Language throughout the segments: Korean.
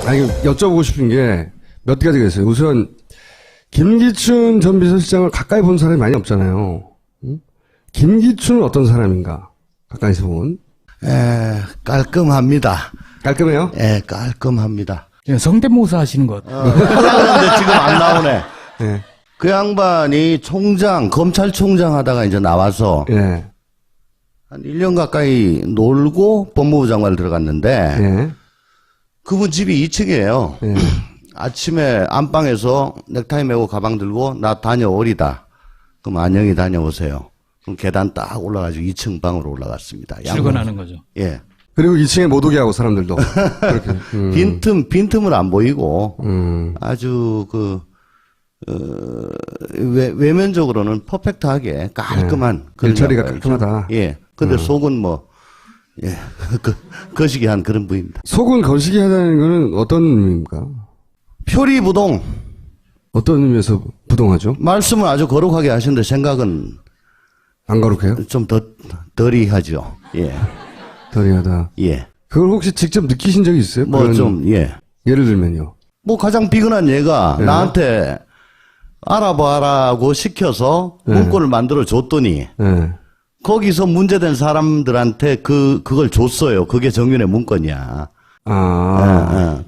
아니, 여쭤보고 싶은 게 몇 가지가 있어요. 우선, 김기춘 전 비서실장을 가까이 본 사람이 많이 없잖아요. 응? 김기춘은 어떤 사람인가? 가까이서 본. 깔끔합니다. 깔끔해요? 깔끔합니다. 성대모사 하시는 것. 그런데 지금 안 나오네. 예. 그 양반이 검찰총장 하다가 이제 나와서 예. 한 1년 가까이 놀고 법무부 장관을 들어갔는데 예. 그분 집이 2층이에요. 예. 아침에 안방에서 넥타이 메고 가방 들고 나 다녀오리다. 그럼 안녕히 다녀오세요. 그럼 계단 딱 올라가지고 2층 방으로 올라갔습니다. 출근하는 거죠. 예. 그리고 2층에 못 오게 하고 사람들도. 그렇게. 빈틈을 안 보이고 아주 외면적으로는 퍼펙트하게 깔끔한 그런 일처리가 양반이죠. 깔끔하다. 예. 근데 속은 거시기한 그런 부입니다. 속은 거시기 하다는 거는 어떤 의미입니까? 표리부동. 어떤 의미에서 부동하죠? 말씀을 아주 거룩하게 하시는데 생각은 안 거룩해요? 좀 덜이 하죠. 예. 덜이하다. 예. 그걸 혹시 직접 느끼신 적이 있어요? 예를 들면요. 가장 비근한 얘가 나한테 알아봐라고 시켜서 문구를 만들어 줬더니 예. 거기서 문제된 사람들한테 그걸 줬어요. 그게 정윤의 문건이야.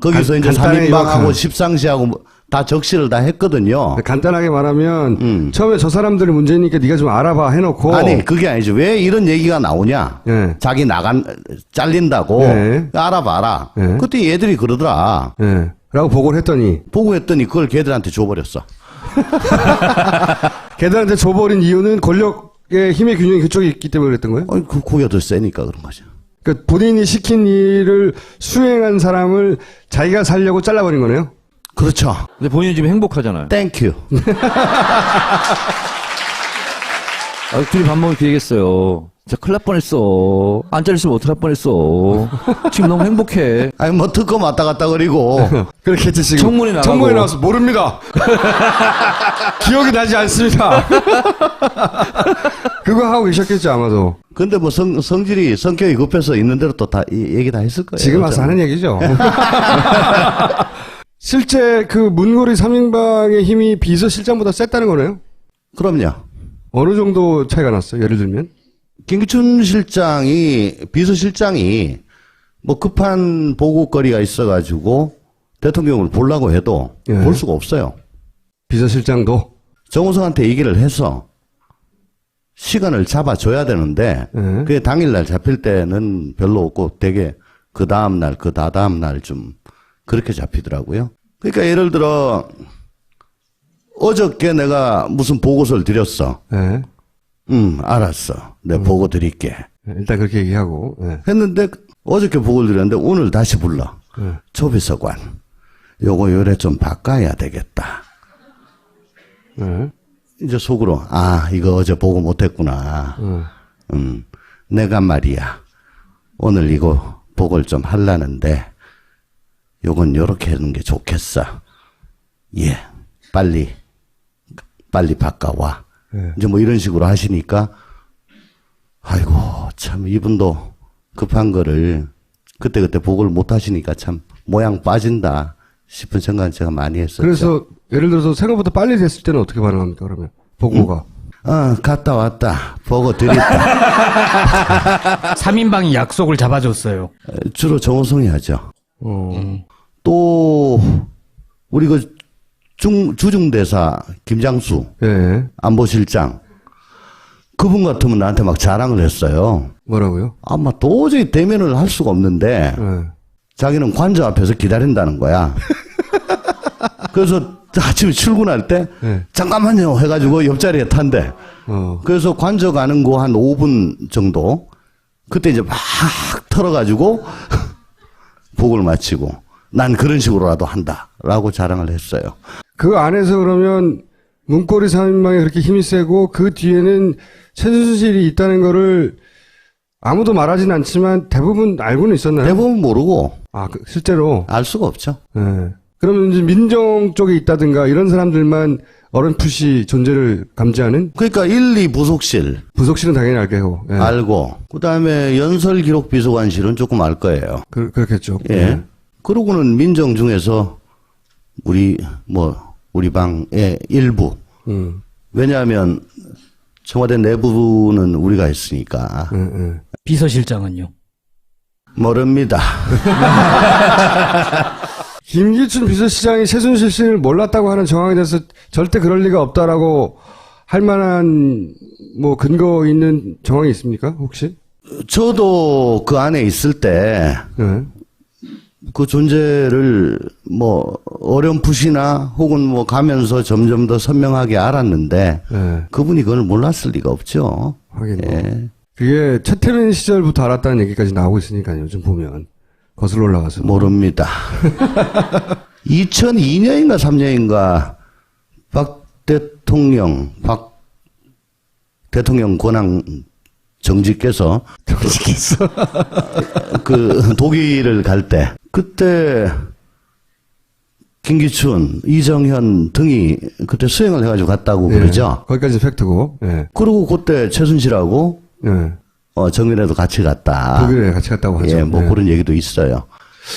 거기서 이제 간단히 3인방하고 십상시하고 다 적시를 다 했거든요. 간단하게 말하면 처음에 저 사람들이 문제니까 네가 좀 알아봐 해놓고 아니 그게 아니죠. 왜 이런 얘기가 나오냐. 예. 자기 잘린다고 예. 알아봐라. 예. 그때 얘들이 그러더라. 예. 라고 보고를 했더니 보고했더니 그걸 걔들한테 줘버렸어. 걔들한테 줘버린 이유는 권력의 힘의 균형이 그쪽에 있기 때문에 그랬던 거예요? 아니, 고기가 더 세니까 그런 거죠. 그러니까 본인이 시킨 일을 수행한 사람을 자기가 살려고 잘라버린 거네요? 그렇죠. 근데 본인은 지금 행복하잖아요. 땡큐. 둘이 밥 먹을 기회겠어요. 진짜 큰일 날 뻔했어. 안 잘렸으면 어떡할 뻔했어. 지금 너무 행복해. 아니, 특검 왔다 갔다 그리고. 그렇겠지, 지금. 청문회 나가고. 청문회 나와서 모릅니다. 기억이 나지 않습니다. 그거 하고 계셨겠죠, 아마도. 근데 성격이 급해서 있는 대로 또 다 얘기 다 했을 거예요. 지금 와서 하는 얘기죠. 실제 그 문고리 3인방의 힘이 비서실장보다 셌다는 거네요? 그럼요. 어느 정도 차이가 났어요? 예를 들면? 김기춘 비서실장이 급한 보고거리가 있어가지고 대통령을 보려고 해도 예. 볼 수가 없어요. 비서실장도? 정우성한테 얘기를 해서 시간을 잡아줘야 되는데 그게 당일날 잡힐 때는 별로 없고 되게 그 다음날 그 다다음날 좀 그렇게 잡히더라고요. 그러니까 예를 들어 어저께 내가 무슨 보고서를 드렸어. 예. 알았어. 내가 보고 드릴게. 일단 그렇게 얘기하고. 예. 했는데 어저께 보고를 드렸는데 오늘 다시 불러. 조비서관. 요거 요래 좀 바꿔야 되겠다. 이제 속으로 이거 어제 보고 못했구나. 내가 말이야 오늘 이거 보고를 좀 하려는데 요건 요렇게 하는 게 좋겠어. 예, 빨리 바꿔와. 이제 이런 식으로 하시니까 아이고 참 이분도 급한 거를 그때그때 보고를 못 하시니까 참 모양 빠진다 싶은 생각은 제가 많이 했었죠. 그래서 예를 들어서 생각보다 빨리 됐을 때는 어떻게 반응합니까, 그러면? 보고가. 갔다 왔다. 보고 드렸다. 3인방이 약속을 잡아줬어요. 주로 정호성이 하죠. 또 우리 주중대사 김장수 예. 안보실장 그분 같으면 나한테 막 자랑을 했어요. 뭐라고요? 아마 도저히 대면을 할 수가 없는데 자기는 관저 앞에서 기다린다는 거야. 그래서 아침에 출근할 때 잠깐만요 해가지고 옆자리에 탄대. 그래서 관저 가는 거 한 5분 정도 그때 이제 막 털어가지고 보고를 마치고 난 그런 식으로라도 한다라고 자랑을 했어요. 그 안에서 그러면 문고리 3인방이 그렇게 힘이 세고 그 뒤에는 최순실이 있다는 거를 아무도 말하진 않지만 대부분 알고는 있었나요? 대부분 모르고. 실제로? 알 수가 없죠. 네. 그러면 이제 민정 쪽에 있다든가 이런 사람들만 어렴풋이 존재를 감지하는? 그러니까 1, 2 부속실. 부속실은 당연히 알게고. 예. 알고. 그 다음에 연설기록비서관실은 조금 알 거예요. 그렇겠죠. 예. 그러고는 민정 중에서 우리 방의 일부. 왜냐하면 청와대 내부는 우리가 했으니까. 비서실장은요? 모릅니다. 김기춘 비서실장이 최순실 씨를 몰랐다고 하는 정황에 대해서 절대 그럴 리가 없다라고 할 만한 뭐 근거 있는 정황이 있습니까? 혹시? 저도 그 안에 있을 때 그 존재를 뭐 어렴풋이나 혹은 뭐 가면서 점점 더 선명하게 알았는데 그분이 그걸 몰랐을 리가 없죠. 하긴 뭐. 그게 최태민 시절부터 알았다는 얘기까지 나오고 있으니까요. 요즘 보면 거슬러 올라가서. 모릅니다. 2002년인가 3년인가 박 대통령 권한 정직께서 그 독일을 갈 때 그때 김기춘, 이정현 등이 그때 수행을 해가지고 갔다고 그러죠. 거기까지 팩트고. 예. 그리고 그때 최순실하고 정윤회도 같이 갔다. 독일에 같이 갔다고 하죠. 예, 뭐 그런 얘기도 있어요.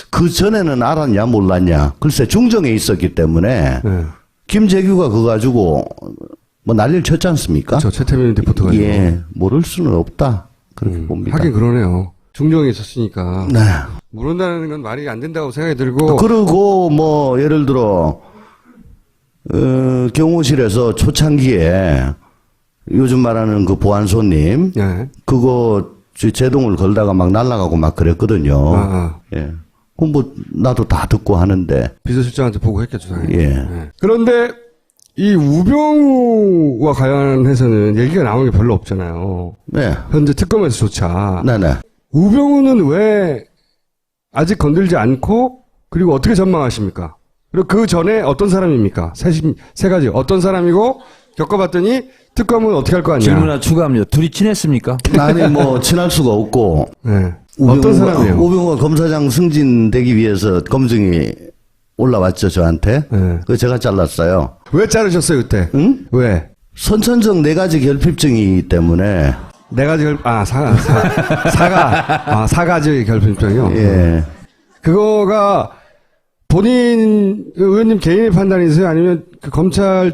그 전에는 알았냐 몰랐냐. 글쎄 중정에 있었기 때문에 김재규가 그거 가지고 뭐 난리를 쳤지 않습니까? 저 최태민 리포터가. 예, 모를 수는 없다. 그렇게 봅니다. 하긴 그러네요. 중정에 있었으니까. 네. 모른다는 건 말이 안 된다고 생각이 들고. 그리고 뭐 예를 들어 경호실에서 초창기에 요즘 말하는 그 보안소님 그거 제동을 걸다가 막 날아가고 막 그랬거든요. 예. 그럼 뭐 나도 다 듣고 하는데 비서실장한테 보고했겠죠, 당연히. 예. 그런데 이 우병우와 관련해서는 얘기가 나오는 게 별로 없잖아요. 네. 현재 특검에서조차. 네네. 우병우는 왜 아직 건들지 않고 그리고 어떻게 전망하십니까? 그리고 그 전에 어떤 사람입니까? 세 가지. 어떤 사람이고 겪어봤더니 특검은 어떻게 할 거 아니야? 질문 하나 추가합니다. 둘이 친했습니까? 아니 뭐 친할 수가 없고. 네. 어떤 사람이에요? 우병우가 검사장 승진되기 위해서 검증이 올라왔죠 저한테. 그거 제가 잘랐어요. 왜 자르셨어요 그때? 응? 왜? 선천적 4가지 결핍증이기 때문에. 4가지 사가지 결핍증이요? 예. 그거가 본인 의원님 개인의 판단이세요? 아니면 그 검찰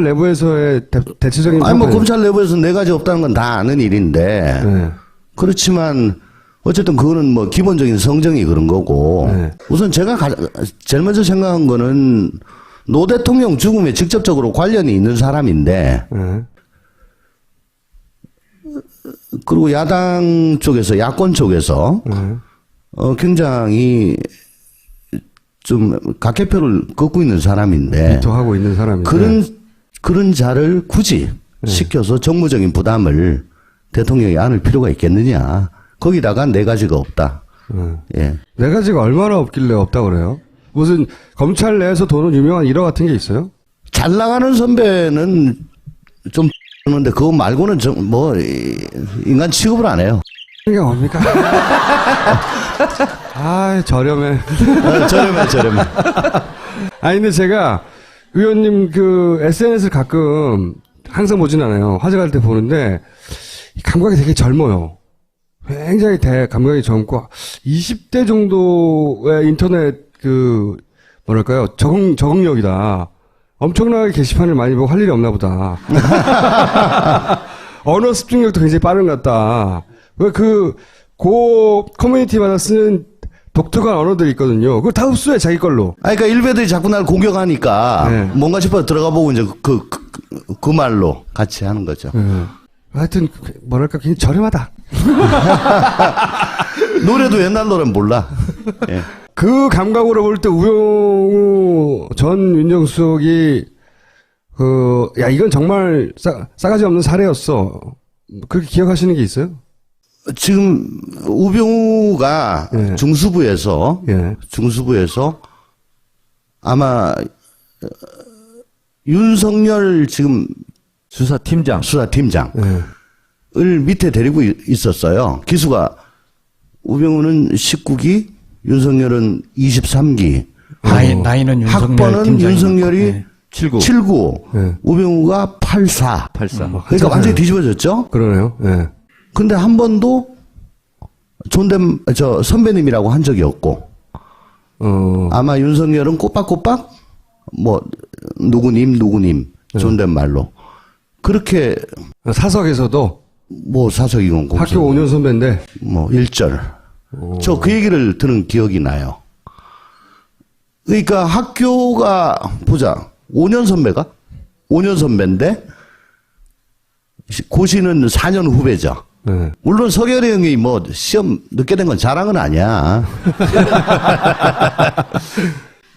내부에서의 대체적인 아니 뭐 검찰 내부에서 4가지 없다는 건 다 아는 일인데 그렇지만 어쨌든 그거는 뭐 기본적인 성정이 그런 거고 우선 제가 제일 먼저 생각한 거는 노 대통령 죽음에 직접적으로 관련이 있는 사람인데 그리고 야당 쪽에서 야권 쪽에서 굉장히 좀 각개표를 걷고 있는 사람인데 비토하고 있는 사람인데 그런 자를 굳이 시켜서 정무적인 부담을 대통령이 안을 필요가 있겠느냐. 거기다가 4가지가 없다. 예. 4가지가 얼마나 없길래 없다고 그래요? 무슨 검찰 내에서 도는 유명한 일화 같은 게 있어요? 잘 나가는 선배는 좀 그런데 그거 말고는 좀 뭐 인간 취급을 안 해요. 이게 뭡니까? 아, 저렴해. 저렴해. 아니, 근데 제가 의원님 그 SNS를 가끔 항상 보진 않아요. 화제가 될 때 보는데 감각이 되게 젊어요. 굉장히 감각이 젊고 20대 정도의 인터넷 뭐랄까요? 적응력이다. 엄청나게 게시판을 많이 보고 할 일이 없나 보다. 언어 습득력도 굉장히 빠른 것 같다. 왜 커뮤니티마다 쓰는 독특한 언어들이 있거든요. 그걸 다 흡수해, 자기 걸로. 그러니까 일베들이 자꾸 날 공격하니까 뭔가 싶어서 들어가 보고 이제 그 말로 같이 하는 거죠. 하여튼, 뭐랄까, 굉장히 저렴하다. 노래도 옛날 노래는 몰라. 예. 그 감각으로 볼 때 우병우 전 민정수석이 이건 정말 싸가지 없는 사례였어. 그렇게 기억하시는 게 있어요? 지금 우병우가 중수부에서 아마 윤석열 지금 수사팀장을 밑에 데리고 있었어요. 기수가 우병우는 19기, 윤석열은 23기. 나이는 학번은 윤석열이 79. 우병우가 84. 그러니까 완전히 뒤집어졌죠? 그러네요. 예. 근데 한 번도 선배님이라고 한 적이 없고, 아마 윤석열은 꼬박꼬박 뭐 누구님 존댓말로 그렇게 사석에서도 뭐 사석이건 학교 5년 선배인데 뭐 1절 저 그 얘기를 들은 기억이 나요. 그러니까 학교가 보자 5년 선배가 5년 선배인데 고시는 4년 후배죠. 네. 물론 서결이 형이 뭐 시험 늦게 된 건 자랑은 아니야.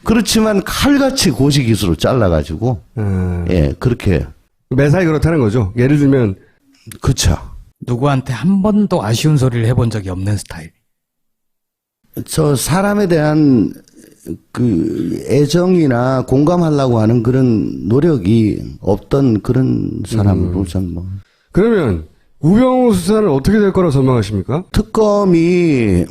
그렇지만 칼같이 고시 기수로 잘라가지고 예 그렇게 매사에 그렇다는 거죠. 예를 들면 그쵸. 누구한테 한 번도 아쉬운 소리를 해본 적이 없는 스타일. 저 사람에 대한 그 애정이나 공감하려고 하는 그런 노력이 없던 그런 사람으로 전 뭐. 그러면 우병우 수사는 어떻게 될 거라고 전망하십니까? 특검이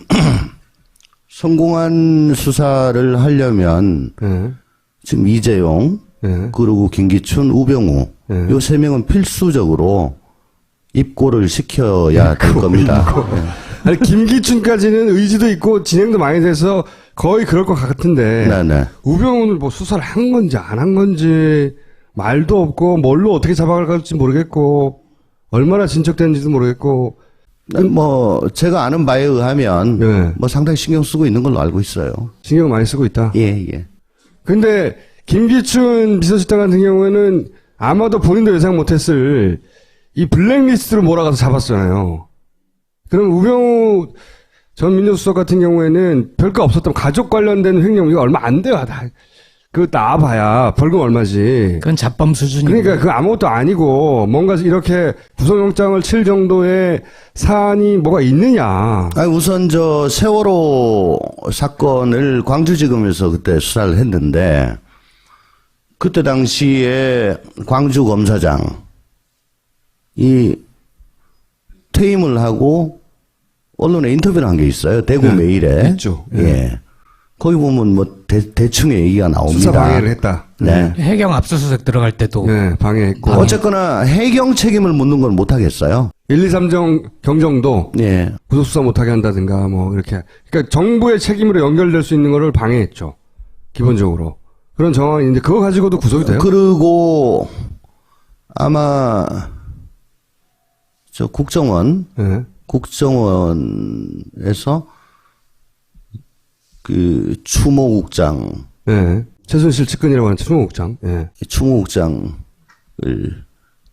성공한 수사를 하려면 네. 지금 이재용 네. 그리고 김기춘, 우병우 네. 요 세 명은 필수적으로 입고를 시켜야 될 겁니다. 아니 김기춘까지는 의지도 있고 진행도 많이 돼서 거의 그럴 것 같은데 네네. 우병우는 뭐 수사를 한 건지 안 한 건지 말도 없고 뭘로 어떻게 잡아갈지 모르겠고 얼마나 진척되는지도 모르겠고 뭐 제가 아는 바에 의하면 네. 뭐 상당히 신경 쓰고 있는 걸로 알고 있어요. 신경 많이 쓰고 있다. 예. 근데 김기춘 비서실장 같은 경우에는 아마도 본인도 예상 못했을 이 블랙리스트로 몰아가서 잡았잖아요. 그럼 우병우 전 민정수석 같은 경우에는 별거 없었던 가족 관련된 횡령 이거 얼마 안 돼요. 그거 나와봐야 벌금 얼마지. 그건 잡범 수준이고. 그러니까 그 아무것도 아니고 뭔가 이렇게 구속영장을 칠 정도의 사안이 뭐가 있느냐. 아니 우선 저 세월호 사건을 광주지검에서 그때 수사를 했는데 그때 당시에 광주 검사장이 퇴임을 하고 언론에 인터뷰를 한 게 있어요. 대구 메일에. 있죠. 예. 거기 보면 뭐 대충의 얘기가 나옵니다. 수사 방해를 했다. 네. 해경 압수수색 들어갈 때도 네, 방해했고. 어쨌거나 해경 책임을 묻는 건 못하겠어요. 1, 2, 3정 경정도 예. 구속수사 못하게 한다든가 뭐 이렇게. 그러니까 정부의 책임으로 연결될 수 있는 거를 방해했죠. 기본적으로. 그런 정황이 있는데 그거 가지고도 구속이 돼요? 그리고 아마 저 네. 국정원에서 그 추모국장, 네. 최순실 측근이라고 하는 추모국장. 네. 추모국장을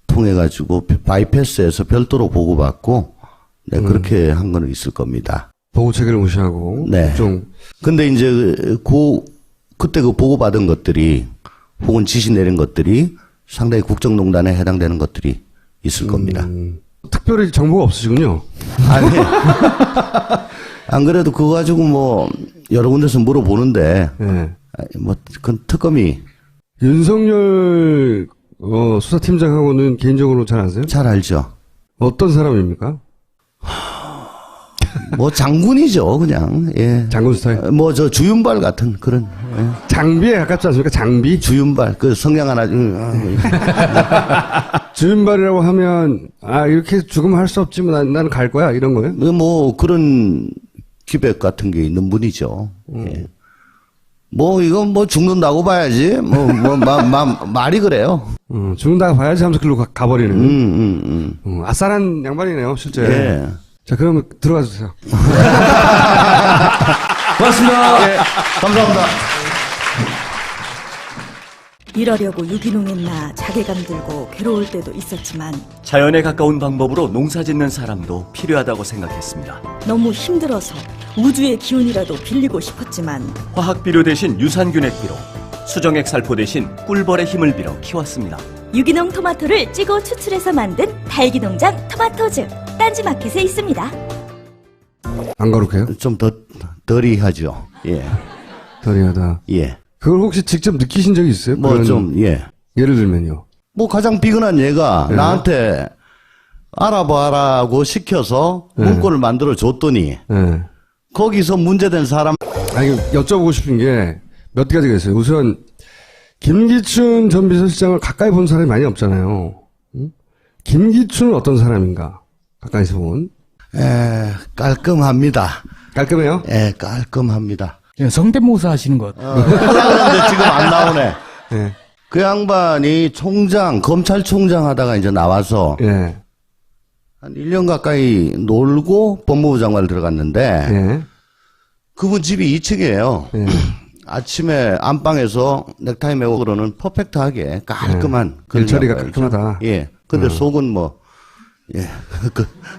통해 가지고 바이패스에서 별도로 보고받고 네, 그렇게 한 거는 있을 겁니다. 보고 체계를 무시하고. 네. 좀 근데 이제 그때 그 보고받은 것들이 혹은 지시 내린 것들이 상당히 국정농단에 해당되는 것들이 있을 겁니다. 특별히 정보가 없으시군요. 아니, 안 그래도 그거 가지고 뭐 여러 군데서 물어보는데 네. 뭐 그건 특검이 윤석열 수사팀장하고는 개인적으로 잘 아세요? 잘 알죠. 어떤 사람입니까? 뭐 장군이죠, 그냥. 예. 장군 스타일. 뭐 저 주윤발 같은 그런 예. 장비에 가깝지 않습니까? 장비? 주윤발 그 성냥 하나 주윤발이라고 하면 이렇게 죽으면 할 수 없지만 나는 갈 거야 이런 거예요? 뭐 그런 기백 같은 게 있는 분이죠. 예. 뭐 이건 뭐 죽는다고 봐야지. 말이 그래요. 죽는다고 봐야지 하면서 글로 가버리는. 아싸란 양반이네요 실제. 예. 자 그러면 들어가 주세요. 고맙습니다. 예. 감사합니다. 이러려고 유기농했나 자괴감 들고 괴로울 때도 있었지만 자연에 가까운 방법으로 농사 짓는 사람도 필요하다고 생각했습니다. 너무 힘들어서 우주의 기운이라도 빌리고 싶었지만 화학 비료 대신 유산균액 비료, 수정액 살포 대신 꿀벌의 힘을 빌어 키웠습니다. 유기농 토마토를 찌고 추출해서 만든 달기농장 토마토즈 딴지마켓에 있습니다. 안 거룩해요? 좀 덜이 하죠. 예. 더리하다. 예. 그걸 혹시 직접 느끼신 적이 있어요? 뭐 그런- 좀 예. 예를 들면요. 뭐 가장 비근한 얘가 네. 나한테 알아봐라고 시켜서 문건을 만들어 줬더니 네. 거기서 문제된 사람 아니 여쭤보고 싶은 게 몇 가지가 있어요. 우선 김기춘 전 비서실장을 가까이 본 사람이 많이 없잖아요. 응? 김기춘은 어떤 사람인가? 가까이서 본. 깔끔합니다. 깔끔해요? 깔끔합니다. 성대모사 하시는 것. 그런데 지금 안 나오네. 예. 그 양반이 검찰총장 하다가 이제 나와서 예. 한 1년 가까이 놀고 법무부 장관을 들어갔는데 예. 그분 집이 2층이에요. 예. 아침에 안방에서 넥타이 메고 그러는 퍼펙트하게 깔끔한 그런 일처리가 양반이죠. 깔끔하다. 예. 근데 속은 뭐 예.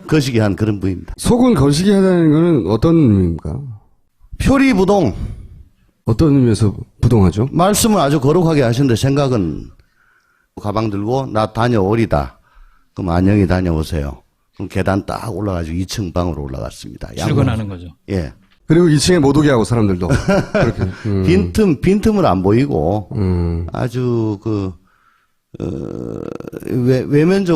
거시기한 그런 부입니다. 속은 거시기 하다는 거는 어떤 의미입니까? 표리부동. 어떤 의미에서 부동하죠? 말씀을 아주 거룩하게 하시는데 생각은 가방 들고 나 다녀오리다. 그럼 안녕히 다녀오세요. 그럼 계단 딱 올라가지고 2층 방으로 올라갔습니다. 출근하는 거죠. 예. 그리고 2층에 못 오게 하고 사람들도 그렇게. 빈틈을 안 보이고 아주 외면적